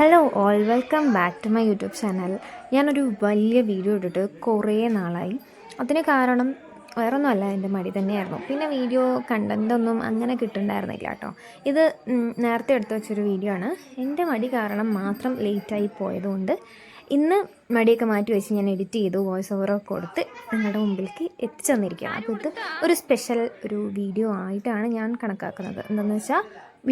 Hello all, welcome back to my YouTube channel. ഞാനൊരു വലിയ video ഇട്ടിട്ട് കുറേ നാളായി. അതിന് കാരണം വേറൊന്നുമല്ല, എൻ്റെ മടി തന്നെയായിരുന്നു. പിന്നെ വീഡിയോ കണ്ടൻ്റൊന്നും അങ്ങനെ കിട്ടുന്നുണ്ടായിരുന്നില്ല കേട്ടോ. ഇത് നേരത്തെ എടുത്തു വെച്ചൊരു വീഡിയോ ആണ്. എൻ്റെ മടി കാരണം മാത്രം ലേറ്റായി പോയതുകൊണ്ട് ഇന്ന് മടിയൊക്കെ മാറ്റി വെച്ച് ഞാൻ എഡിറ്റ് ചെയ്തു, വോയിസ് ഓവറൊക്കെ കൊടുത്ത് നിങ്ങളുടെ മുമ്പിലേക്ക് എത്തിച്ചു തന്നിരിക്കുകയാണ്. അപ്പോൾ ഇത് ഒരു സ്പെഷ്യൽ ഒരു വീഡിയോ ആയിട്ടാണ് ഞാൻ കണക്കാക്കുന്നത്. എന്താണെന്ന് വെച്ചാൽ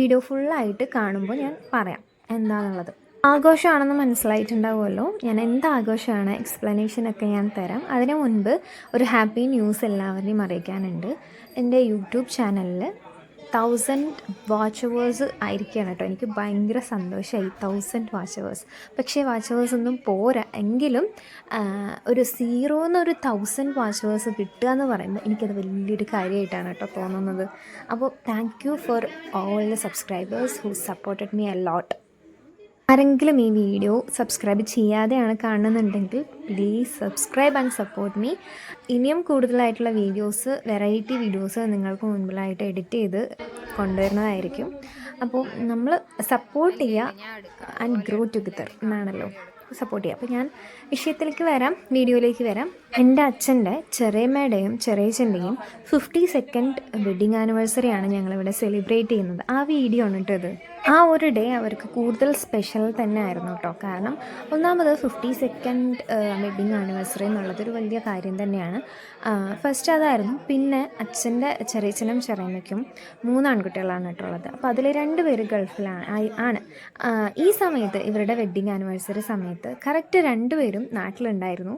വീഡിയോ ഫുള്ളായിട്ട് കാണുമ്പോൾ ഞാൻ പറയാം എന്താണെന്നുള്ളത്. ആഘോഷമാണെന്ന് മനസ്സിലായിട്ടുണ്ടാവുമല്ലോ. ഞാൻ എന്ത് ആഘോഷമാണ് എക്സ്പ്ലനേഷനൊക്കെ ഞാൻ തരാം. അതിനു മുൻപ് ഒരു ഹാപ്പി ന്യൂസ് എല്ലാവരെയും അറിയിക്കാനുണ്ട്. എൻ്റെ യൂട്യൂബ് ചാനലിൽ 1000 വാച്ചവേഴ്സ് ആയിരിക്കുകയാണ് കേട്ടോ. എനിക്ക് ഭയങ്കര സന്തോഷമായി 1000 വാച്ചവേഴ്സ്. പക്ഷേ വാച്ചവേഴ്സ് ഒന്നും പോരാ, എങ്കിലും ഒരു 0 1000 വാച്ചവേഴ്സ് കിട്ടുക എന്ന് പറയുമ്പോൾ എനിക്കത് വലിയൊരു കാര്യമായിട്ടാണ് കേട്ടോ തോന്നുന്നത്. അപ്പോൾ thank you for all the subscribers who supported me a lot. ആരെങ്കിലും ഈ വീഡിയോ സബ്സ്ക്രൈബ് ചെയ്യാതെയാണ് കാണുന്നുണ്ടെങ്കിൽ please subscribe and support me. ഇനിയും കൂടുതലായിട്ടുള്ള വീഡിയോസ്, വെറൈറ്റി വീഡിയോസ് നിങ്ങൾക്ക് മുൻപിലായിട്ട് എഡിറ്റ് ചെയ്ത് കൊണ്ടുവരുന്നതായിരിക്കും. അപ്പോൾ നമ്മൾ സപ്പോർട്ട് ചെയ്യുക ആൻഡ് ഗ്രോ ടുഗദർ എന്നാണല്ലോ, സപ്പോർട്ട് ചെയ്യുക. അപ്പോൾ ഞാൻ വിഷയത്തിലേക്ക് വരാം, വീഡിയോയിലേക്ക് വരാം. എൻ്റെ അച്ഛൻ്റെ ചെറിയമ്മയുടെയും ചെറിയച്ഛൻ്റെയും 52nd വെഡ്ഡിങ് ആനിവേഴ്സറിയാണ് ഞങ്ങളിവിടെ സെലിബ്രേറ്റ് ചെയ്യുന്നത്. ആ വീഡിയോ ആണ് കേട്ടോ ഇത്. ആ ഒരു ഡേ അവർക്ക് കൂടുതൽ സ്പെഷ്യൽ തന്നെ ആയിരുന്നു കേട്ടോ. കാരണം ഒന്നാമത് 52nd വെഡ്ഡിങ് ആനിവേഴ്സറി എന്നുള്ളതൊരു വലിയ കാര്യം തന്നെയാണ്. ഫസ്റ്റ് അതായിരുന്നു. പിന്നെ അച്ഛൻ്റെ ചെറിയച്ഛനും ചെറിയമ്മയ്ക്കും 3 ആൺകുട്ടികളാണ് കേട്ടോ ഉള്ളത്. അപ്പോൾ അതിൽ 2 പേര് ഗൾഫിലാണ്. ഈ സമയത്ത് ഇവരുടെ വെഡ്ഡിങ് ആനിവേഴ്സറി സമയത്ത് കറക്റ്റ് 2 പേരും നാട്ടിലുണ്ടായിരുന്നു.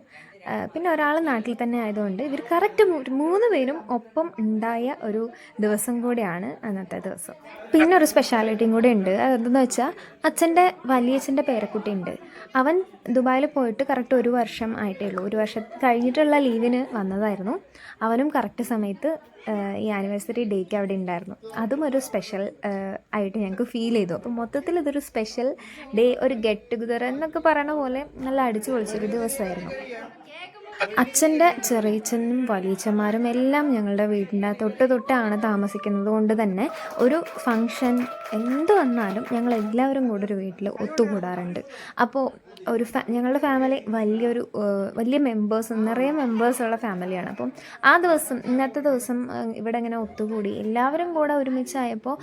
പിന്നെ ഒരാൾ നാട്ടിൽ തന്നെ ആയതുകൊണ്ട് ഇവർ കറക്റ്റ് 3 പേരും ഒപ്പം ഉണ്ടായ ഒരു ദിവസം കൂടിയാണ് അന്നത്തെ ദിവസം. പിന്നെ ഒരു സ്പെഷ്യാലിറ്റിയും കൂടെ ഉണ്ട്. അതെന്തെന്ന് വെച്ചാൽ അച്ഛൻ്റെ വലിയച്ഛൻ്റെ പേരക്കുട്ടി ഉണ്ട്. അവൻ ദുബായിൽ പോയിട്ട് കറക്റ്റ് 1 വർഷം ആയിട്ടേ ഉള്ളൂ. 1 വർഷം കഴിഞ്ഞിട്ടുള്ള ലീവിന് വന്നതായിരുന്നു. അവനും കറക്റ്റ് സമയത്ത് ഈ ആനിവേഴ്സറി ഡേക്ക് അവിടെ ഉണ്ടായിരുന്നു. അതും ഒരു സ്പെഷ്യൽ ആയിട്ട് ഞങ്ങൾക്ക് ഫീൽ ചെയ്തു. അപ്പോൾ മൊത്തത്തിൽ ഇതൊരു സ്പെഷ്യൽ ഡേ, ഒരു ഗെറ്റ് ടുഗദർ എന്നൊക്കെ പറയുന്ന പോലെ നല്ല അടിച്ചു പൊളിച്ചൊരു ദിവസമായിരുന്നു. അച്ഛൻ്റെ ചെറിയച്ഛനും വലിയച്ഛന്മാരും എല്ലാം ഞങ്ങളുടെ വീടിൻ്റെ തൊട്ടാണ് താമസിക്കുന്നത് കൊണ്ട് തന്നെ ഒരു ഫങ്ഷൻ എന്ത് വന്നാലും ഞങ്ങൾ എല്ലാവരും കൂടെ ഒരു വീട്ടിൽ ഒത്തുകൂടാറുണ്ട്. അപ്പോൾ ഞങ്ങളുടെ ഫാമിലി വലിയ നിറയെ മെമ്പേഴ്സുള്ള ഫാമിലിയാണ്. അപ്പം ആ ദിവസം, ഇന്നത്തെ ദിവസം ഇവിടെ ഇങ്ങനെ ഒത്തുകൂടി എല്ലാവരും കൂടെ ഒരുമിച്ചായപ്പോൾ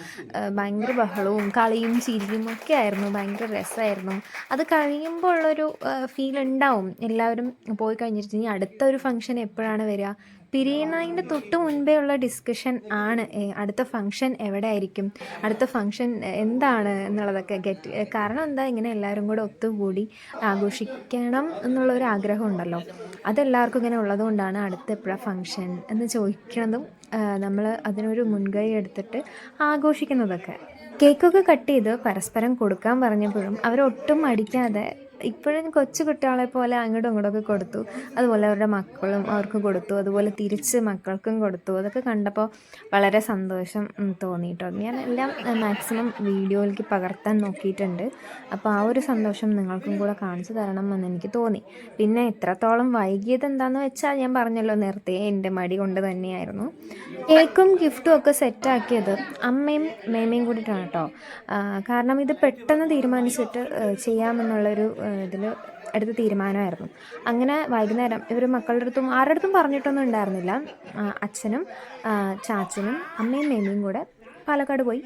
ഭയങ്കര ബഹളവും കളിയും ചിരിയും ഒക്കെ ആയിരുന്നു. ഭയങ്കര രസമായിരുന്നു. അത് കഴിയുമ്പോൾ ഉള്ളൊരു ഫീൽ ഉണ്ടാവും. എല്ലാവരും പോയി കഴിഞ്ഞിട്ട് ഇനി അടുത്ത ഒരു ഫംഗ്ഷൻ എപ്പോഴാണ് വരിക, പിരിയുന്നതിൻ്റെ തൊട്ട് മുൻപേ ഉള്ള ഡിസ്കഷൻ ആണ് അടുത്ത ഫംഗ്ഷൻ എവിടെ ആയിരിക്കും, അടുത്ത ഫംഗ്ഷൻ എന്താണ് എന്നുള്ളതൊക്കെ കാരണം എന്താ, ഇങ്ങനെ എല്ലാവരും കൂടെ ഒത്തുകൂടി ആഘോഷിക്കണം എന്നുള്ളൊരു ആഗ്രഹം ഉണ്ടല്ലോ. അതെല്ലാവർക്കും ഇങ്ങനെ ഉള്ളതുകൊണ്ടാണ് അടുത്ത എപ്പോഴാണ് ഫംഗ്ഷൻ എന്ന് ചോദിക്കുന്നതും നമ്മൾ അതിനൊരു മുൻകൈ എടുത്തിട്ട് ആഘോഷിക്കുന്നതൊക്കെ. കേക്കൊക്കെ കട്ട് ചെയ്ത് പരസ്പരം കൊടുക്കാൻ പറഞ്ഞപ്പോഴും അവരൊട്ടും മടിക്കാതെ ഇപ്പോഴും കൊച്ചു കുട്ടികളെ പോലെ അങ്ങോട്ടും ഇങ്ങോട്ടൊക്കെ കൊടുത്തു. അതുപോലെ അവരുടെ മക്കളും അവർക്ക് കൊടുത്തു, അതുപോലെ തിരിച്ച് മക്കൾക്കും കൊടുത്തു. അതൊക്കെ കണ്ടപ്പോൾ വളരെ സന്തോഷം തോന്നിയിട്ടോ. ഞാൻ എല്ലാം മാക്സിമം വീഡിയോയിലേക്ക് പകർത്താൻ നോക്കിയിട്ടുണ്ട്. അപ്പോൾ ആ ഒരു സന്തോഷം നിങ്ങൾക്കും കൂടെ കാണിച്ചു തരണം എന്ന് എനിക്ക് തോന്നി. പിന്നെ എത്രത്തോളം വൈകിയത് എന്താണെന്ന് വെച്ചാൽ ഞാൻ പറഞ്ഞല്ലോ നേരത്തെ, എൻ്റെ മടി കൊണ്ട് തന്നെയായിരുന്നു. കേക്കും ഗിഫ്റ്റും ഒക്കെ സെറ്റാക്കിയത് അമ്മയും മേമയും കൂടിയിട്ടാണ് കേട്ടോ. കാരണം ഇത് പെട്ടെന്ന് തീരുമാനിച്ചിട്ട് ചെയ്യാമെന്നുള്ളൊരു ഇതിൽ എടുത്ത തീരുമാനമായിരുന്നു. അങ്ങനെ വൈകുന്നേരം ഇവർ മക്കളുടെ അടുത്തും ആരുടെ അടുത്തും പറഞ്ഞിട്ടൊന്നും ഉണ്ടായിരുന്നില്ല. അച്ഛനും ചാച്ചനും അമ്മയും മേമയും കൂടെ പാലക്കാട് പോയി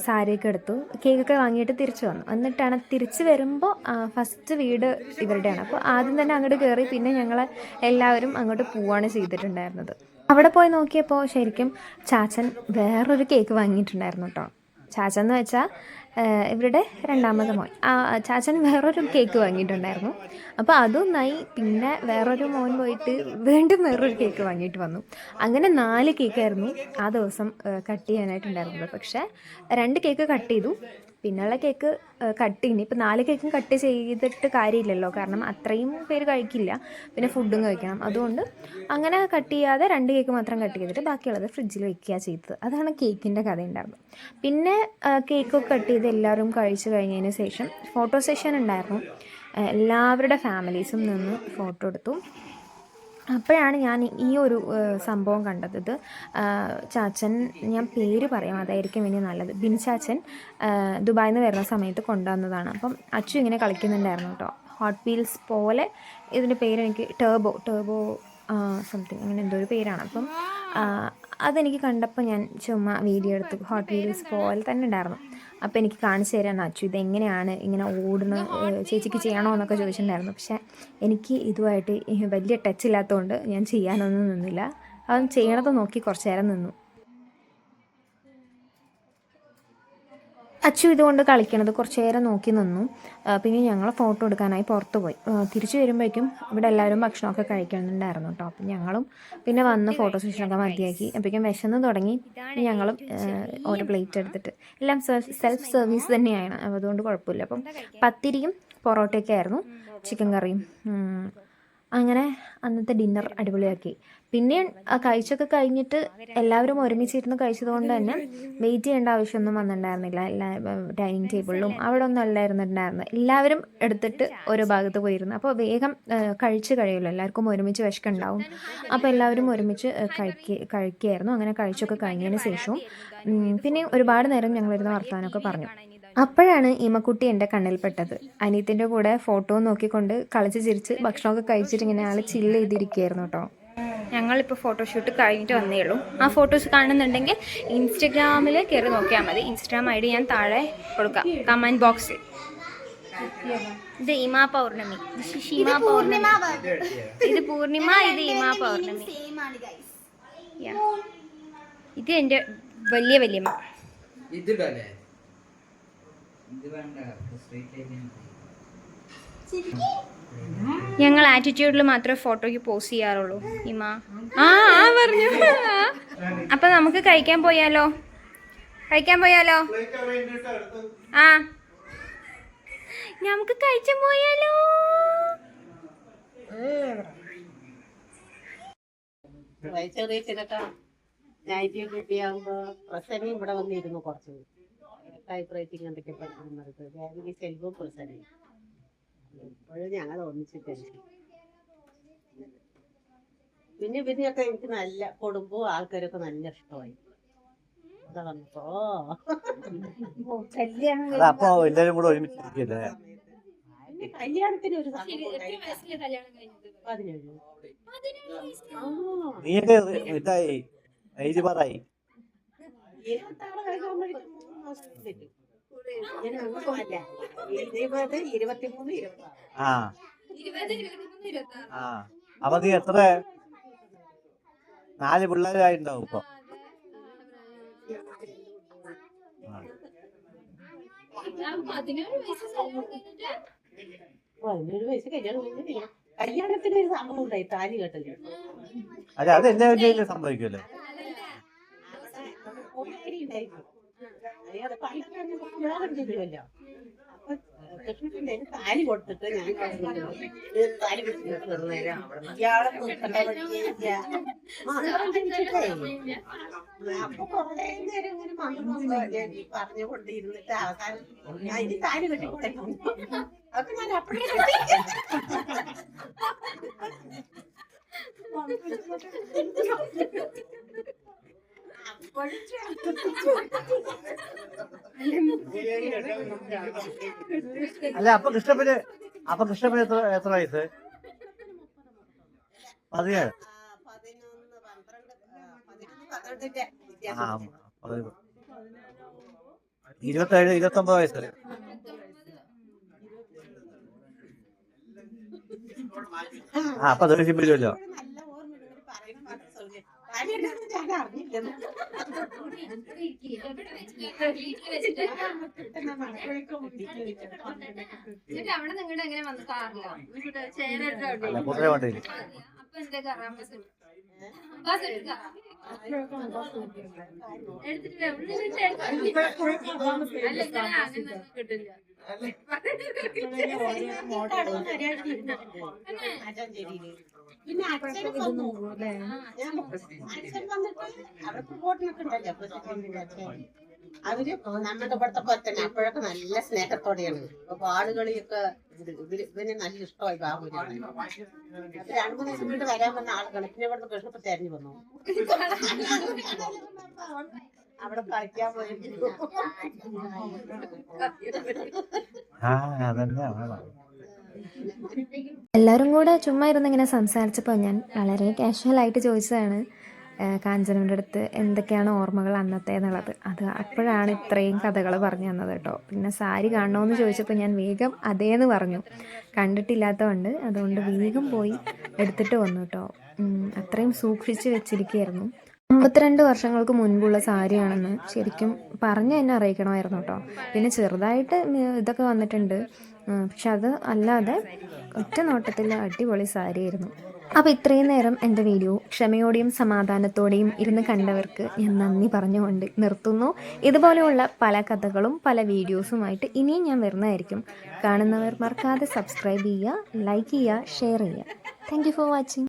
സാരിയൊക്കെ എടുത്തു, കേക്കൊക്കെ വാങ്ങിയിട്ട് തിരിച്ചു വന്നു. എന്നിട്ടാണ് തിരിച്ച് വരുമ്പോൾ ഫസ്റ്റ് വീട് ഇവരുടെയാണ്. അപ്പോൾ ആദ്യം തന്നെ അങ്ങോട്ട് കയറി, പിന്നെ ഞങ്ങൾ എല്ലാവരും അങ്ങോട്ട് പോവുകയാണ് ചെയ്തിട്ടുണ്ടായിരുന്നത്. അവിടെ പോയി നോക്കിയപ്പോൾ ശരിക്കും ചാച്ചൻ വേറൊരു കേക്ക് വാങ്ങിയിട്ടുണ്ടായിരുന്നു കേട്ടോ. ചാച്ചൻ എന്ന് വെച്ചാൽ ഇവരുടെ 2ാമത്തെ മോൻ. ചാച്ചൻ വേറൊരു കേക്ക് വാങ്ങിയിട്ടുണ്ടായിരുന്നു. അപ്പോൾ അതൊന്നായി. പിന്നെ വേറൊരു മോൻ പോയിട്ട് വീണ്ടും വേറൊരു കേക്ക് വാങ്ങിയിട്ട് വന്നു. അങ്ങനെ 4 കേക്കായിരുന്നു ആ ദിവസം കട്ട് ചെയ്യാനായിട്ടുണ്ടായിരുന്നത്. പക്ഷേ 2 കേക്ക് കട്ട് ചെയ്തു. പിന്നെയുള്ള കേക്ക് കട്ട് ചെയ്യുന്നു. ഇപ്പോൾ 4 കേക്കും കട്ട് ചെയ്തിട്ട് കാര്യമില്ലല്ലോ, കാരണം അത്രയും പേര് കഴിക്കില്ല, പിന്നെ ഫുഡും കഴിക്കണം. അതുകൊണ്ട് അങ്ങനെ കട്ട് ചെയ്യാതെ 2 കേക്ക് മാത്രം കട്ട് ചെയ്തിട്ട് ബാക്കിയുള്ളത് ഫ്രിഡ്ജിൽ വയ്ക്കുക ചെയ്തത്. അതാണ് കേക്കിൻ്റെ കഥ ഉണ്ടായിരുന്നത്. പിന്നെ കേക്കൊക്കെ കട്ട് ചെയ്ത് എല്ലാവരും കഴിച്ച് കഴിഞ്ഞതിന് ശേഷം ഫോട്ടോ സെഷൻ ഉണ്ടായിരുന്നു. എല്ലാവരുടെ ഫാമിലീസും നിന്ന് ഫോട്ടോ എടുത്തു. അപ്പോഴാണ് ഞാൻ ഈ ഒരു സംഭവം കണ്ടത്. ഇത് ചാച്ചൻ, ഞാൻ പേര് പറയാം അതായിരിക്കും ഇനി നല്ലത്, ബിൻ ചാച്ചൻ ദുബായിൽ നിന്ന് വരുന്ന സമയത്ത് കൊണ്ടുവന്നതാണ്. അപ്പം അച്ചു ഇങ്ങനെ കളിക്കുന്നുണ്ടായിരുന്നു കേട്ടോ. ഹോട്ട് വീൽസ് പോലെ ഇതിൻ്റെ പേരെനിക്ക് ടേബോ സംതിങ് അങ്ങനെ എന്തോ ഒരു പേരാണ്. അപ്പം അതെനിക്ക് കണ്ടപ്പോൾ ഞാൻ ചുമ്മാ വീഡിയോ എടുത്ത്, ഹോട്ട് വീൽസ് പോലെ തന്നെ ഉണ്ടായിരുന്നു. അപ്പോൾ എനിക്ക് കാണിച്ചു തരാൻ അച്ചു ഇതെങ്ങനെയാണ് ഇങ്ങനെ ഓടുന്ന, ചേച്ചിക്ക് ചെയ്യണോ എന്നൊക്കെ ചോദിച്ചിട്ടുണ്ടായിരുന്നു. പക്ഷേ എനിക്ക് ഇതുമായിട്ട് വലിയ ടച്ച് ഇല്ലാത്തതുകൊണ്ട് ഞാൻ ചെയ്യാനൊന്നും നിന്നില്ല. അത് ചെയ്യണത് നോക്കി കുറച്ച് നേരം നിന്നു. അച്ചു ഇതുകൊണ്ട് കളിക്കണത് കുറച്ച് നേരം നോക്കി നിന്നു. പിന്നെ ഞങ്ങൾ ഫോട്ടോ എടുക്കാനായി പുറത്ത് പോയി. തിരിച്ചു വരുമ്പോഴേക്കും ഇവിടെ എല്ലാവരും ഭക്ഷണമൊക്കെ കഴിക്കുന്നുണ്ടായിരുന്നു കേട്ടോ. അപ്പം ഞങ്ങളും പിന്നെ വന്ന് ഫോട്ടോ സെഷനൊക്കെ മതിയാക്കി. അപ്പോഴേക്കും വിശന്ന് തുടങ്ങി. ഞങ്ങളും ഓരോ പ്ലേറ്റ് എടുത്തിട്ട്, എല്ലാം സെൽഫ് സർവീസ് തന്നെയാണ്, അതുകൊണ്ട് കുഴപ്പമില്ല. അപ്പം പത്തിരിയും പൊറോട്ടയൊക്കെ ആയിരുന്നു, ചിക്കൻ കറിയും. അങ്ങനെ അന്നത്തെ ഡിന്നർ അടിപൊളിയാക്കി. പിന്നെ കഴിച്ചൊക്കെ കഴിഞ്ഞിട്ട് എല്ലാവരും ഒരുമിച്ചിരുന്ന് കഴിച്ചതുകൊണ്ട് തന്നെ വെയിറ്റ് ചെയ്യേണ്ട ആവശ്യമൊന്നും വന്നിട്ടുണ്ടായിരുന്നില്ല. എല്ലാ ഡൈനിങ് ടേബിളിലും അവിടെ ഒന്നും അല്ലായിരുന്നിട്ടുണ്ടായിരുന്നു. എല്ലാവരും എടുത്തിട്ട് ഓരോ ഭാഗത്ത് പോയിരുന്നു. അപ്പോൾ വേഗം കഴിച്ച് കഴിയുമല്ലോ, എല്ലാവർക്കും ഒരുമിച്ച് വിശക്കുണ്ടാവും. അപ്പോൾ എല്ലാവരും ഒരുമിച്ച് കഴിക്കുകയായിരുന്നു. അങ്ങനെ കഴിച്ചൊക്കെ കഴിഞ്ഞതിന് ശേഷവും പിന്നെ ഒരുപാട് നേരം ഞങ്ങളിരുന്ന് വർത്താനമൊക്കെ പറഞ്ഞു. അപ്പോഴാണ് ഈമക്കുട്ടി എൻ്റെ കണ്ണിൽപ്പെട്ടത്. അനിയത്തിൻ്റെ കൂടെ ഫോട്ടോ നോക്കിക്കൊണ്ട് കളിച്ച് ചിരിച്ച് ഭക്ഷണമൊക്കെ കഴിച്ചിട്ട് ഇങ്ങനെ ആൾ ചില്ല് ചെയ്തിരിക്കുകയായിരുന്നു കേട്ടോ. ഞങ്ങളിപ്പോൾ ഫോട്ടോഷൂട്ട് കഴിഞ്ഞിട്ട് വന്നേ ഉള്ളൂ. ആ ഫോട്ടോസ് കാണുന്നുണ്ടെങ്കിൽ ഇൻസ്റ്റഗ്രാമിൽ കയറി നോക്കിയാൽ മതി. ഇൻസ്റ്റാഗ്രാം ID ഞാൻ താഴെ കൊടുക്കാം കമൻറ്റ് ബോക്സിൽ. ഇത് ഇമാ പൗർണമി, ഷിമാ പൗർണമി, ഇത് പൂർണിമ, ഇത് ഇമാ പൗർണമി. ഇത് എൻ്റെ വലിയ വല്യമ്മ. ഞങ്ങൾ ആറ്റിറ്റ്യൂഡിൽ മാത്രമേ ഫോട്ടോയ്ക്ക് പോസ്റ്റ് ചെയ്യാറുള്ളൂ. ഇമ പറഞ്ഞു. അപ്പൊ നമുക്ക് കഴിക്കാൻ പോയാലോ? ആ, നമുക്ക് കഴിച്ചാൻ പോയാലോ? നൈറ്റ് ഡ്യൂട്ടിയാകുമ്പോ പ്രസവം ഇവിടെ വന്നിരുന്നു. കുറച്ച് ടൈപ്പ് റൈറ്റിംഗ് എന്തൊക്കെ പഠിക്കുന്നത് സെൽവും പ്രസവം. ഇപ്പോഴും ഞങ്ങൾ ഒന്നിച്ചിട്ട് പിന്നെ ഇവരെയൊക്കെ എനിക്ക് നല്ല കുടുംബവും ആൾക്കാരൊക്കെ നല്ല ഇഷ്ടമായി. കല്യാണത്തിന് ഒരു അപ്പൊ നീ എത്ര 4 പിള്ളേരായിട്ടുണ്ടാവും ഇപ്പൊ? കല്യാണത്തിന് ഒരു സംഭവം ഉണ്ടായി, താലി കെട്ടല്. അതെ, അത് എല്ലാ വീട്ടിലും സംഭവിക്കുമല്ലോ. താലി കൊടുത്തിട്ട് ഞാൻ താലി ഇയാളെ അപ്പൊ കൊറേ നേരം ഇങ്ങനെ പറഞ്ഞുകൊണ്ടിരുന്നിട്ട് അവസാനം ഞാൻ ഇനി താലി കെട്ടിക്കൊടുത്തു. അതൊക്കെ ഞാൻ അപ്പഴേ അല്ല, അപ്പൊ കൃഷ്ണപ്പന് എത്ര വയസ്സ്? 17. 27, 29 വയസ്സ്. അപ്പൊ ദേഷ്യം വരുമല്ലോ. അവിടെ നിങ്ങളുടെ എങ്ങനെ വന്നു? കാറിലോ? കിട്ടില്ല. പിന്നെ അച്ഛൻ വന്നിട്ട് അവർക്ക് വോട്ടിനൊക്കെ ഉണ്ടല്ലോ പ്രസിഡന്റിന്റെ അച്ഛൻ. അവര് നമ്മുടെ ഇവിടുത്തെ പോലെ തന്നെ അപ്പോഴൊക്കെ നല്ല സ്നേഹത്തോടെയാണ്. അപ്പൊ ആളുകളിയൊക്കെ ഇവന് നല്ല ഇഷ്ടമായി ബാബുവിനാണ്. അത് 2-3 ദിവസം വീട്ട് വരാൻ വന്ന ആളുകൾ പിന്നെ ഇവിടുന്ന് ബിഷപ്പ് തെരഞ്ഞു വന്നു. അവിടെ കളിക്കാൻ പോയി. എല്ലാവരും കൂടെ ചുമ്മാ ഇരുന്ന് ഇങ്ങനെ സംസാരിച്ചപ്പോൾ ഞാൻ വളരെ കാഷ്വലായിട്ട് ചോദിച്ചതാണ് കാഞ്ചനയുടെ അടുത്ത് എന്തൊക്കെയാണ് ഓർമ്മകൾ അന്നത്തെ എന്നുള്ളത്. അത് അപ്പോഴാണ് ഇത്രയും കഥകൾ പറഞ്ഞു തന്നത് കേട്ടോ. പിന്നെ സാരി കാണണമെന്ന് ചോദിച്ചപ്പോൾ ഞാൻ വേഗം അതേന്ന് പറഞ്ഞു. കണ്ടിട്ടില്ലാത്തതുകൊണ്ട് അതുകൊണ്ട് വേഗം പോയി എടുത്തിട്ട് വന്നു കേട്ടോ. അത്രയും സൂക്ഷിച്ച് വെച്ചിരിക്കുകയായിരുന്നു. 52 വർഷങ്ങൾക്ക് മുൻപുള്ള സാരിയാണെന്ന് ശരിക്കും പറഞ്ഞ് എന്നെ അറിയിക്കണമായിരുന്നു കേട്ടോ. പിന്നെ ചെറുതായിട്ട് ഇതൊക്കെ വന്നിട്ടുണ്ട്, പക്ഷെ അത് അല്ലാതെ ഒറ്റ നോട്ടത്തിൽ അടിപൊളി സാരിയായിരുന്നു. അപ്പോൾ ഇത്രയും നേരം എൻ്റെ വീഡിയോ ക്ഷമയോടെയും സമാധാനത്തോടെയും ഇരുന്ന് കണ്ടവർക്ക് ഞാൻ നന്ദി പറഞ്ഞുകൊണ്ട് നിർത്തുന്നു. ഇതുപോലെയുള്ള പല കഥകളും പല വീഡിയോസുമായിട്ട് ഇനിയും ഞാൻ വരുന്നതായിരിക്കും. കാണുന്നവർ മറക്കാതെ സബ്സ്ക്രൈബ് ചെയ്യുക, ലൈക്ക് ചെയ്യുക, ഷെയർ ചെയ്യുക. Thank you for watching.